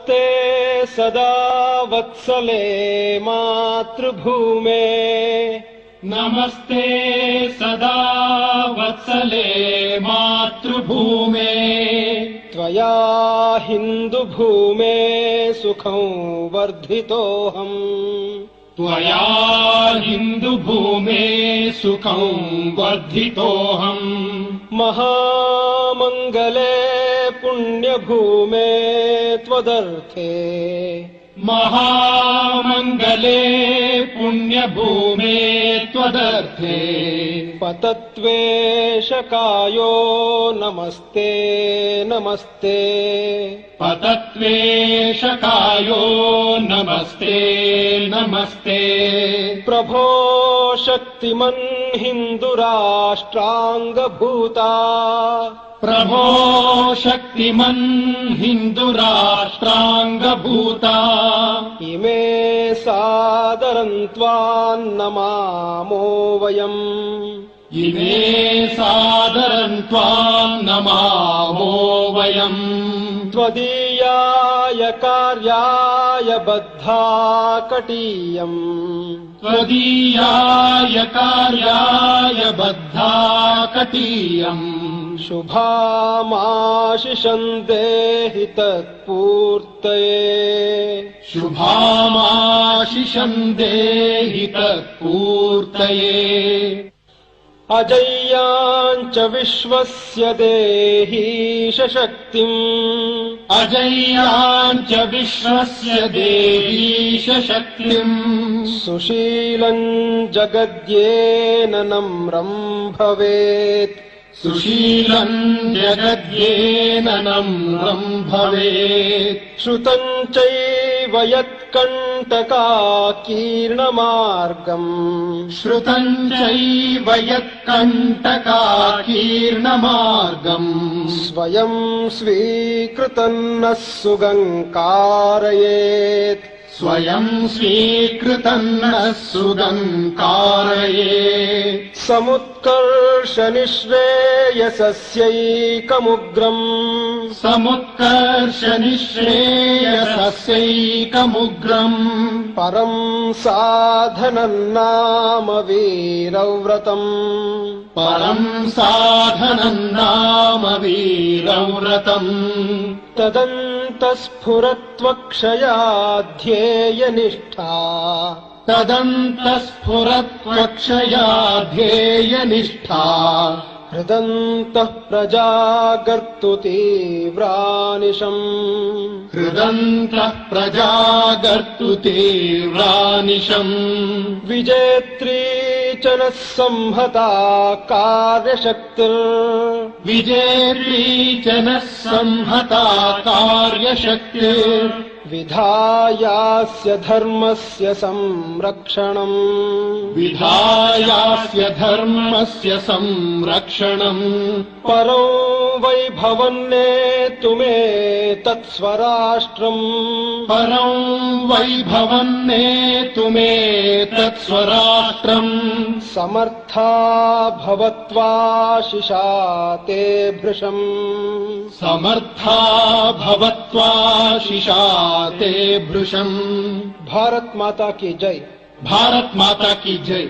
नमस्ते सदा वत्सले मातृभूमे नमस्ते सदा वत्सले मातृभूमे त्वया हिन्दुभूमे सुखं वर्धितोऽहम् त्वया हिन्दुभूमे सुखं वर्धितोऽहम् महामङ्गले पुण्यभूमे त्वदर्थे महामङ्गले पुण्यभूमे त्वदर्थे पतत्वेशकायो नमस्ते नमस्ते पतत्वेशकायो नमस्ते नमस्ते प्रभो शक्तिमन् हिन्दुराष्ट्राङ्गभूता प्रभो शक्तिमन् हिन्दुराष्ट्राङ्गभूता इमे सादरं त्वां नमामो वयम् इमे सादरं त्वां नमामो वयम् त्वदीयाय कार्याय बद्धा कटीयम् त्वदीयाय कार्याय बद्धा कटीयम् शुभामाशिषं देहि तत्पूर्तये शुभामाशिषं देहि तत्पूर्तये अजय्याञ्च विश्वस्य देहीश शक्तिम् अजय्याञ्च विश्वस्य देहीश शक्तिम् सुशीलम् जगद्येन नम्रम् भवेत् सुशीलम् जगद्येन नम्रम् भवेत् श्रुतम् चैव यत्कण्टकाकीर्णमार्गम् श्रुतम् चैव यत्कण्टकाकीर्णमार्गम् स्वयं स्वीकृतम् नः सुगङ्कारयेत् स्वयं स्वीकृतम् नः सुगङ्कारयेत् समुत्कर्षनिःश्रेयसस्यैकमुग्रम् समुत्कर्षनिःश्रेयसस्यैकमुग्रम् परं साधनं नाम वीरव्रतम् परं साधनं नाम वीरव्रतम् तदन्तस्फुरत्वक्षया ध्येयनिष्ठा तदन्तस्फुरत्वक्षया ध्येयनिष्ठा हृदन्तः प्रजागर्तु तीव्रानिशम् हृदन्तः प्रजागर्तु तीव्रानिशम् विजेत्री च नः संहता कार्यशक्तिर् विजेत्री च नः संहता कार्यशक्तिर् विधायास्य धर्मस्य संरक्षणम् विधायास्य धर्मस्य संरक्षणम् परो वैभवन्नेतुमे तत्स्वराष्ट्रम् परं वैभवन्नेतुमे तत्स्वराष्ट्रम् समर्था भवत्वाशिषा ते भृशम् समर्था भवत्वाशिषा ते भृशम् भारत माता की जय। भारत माता की जय।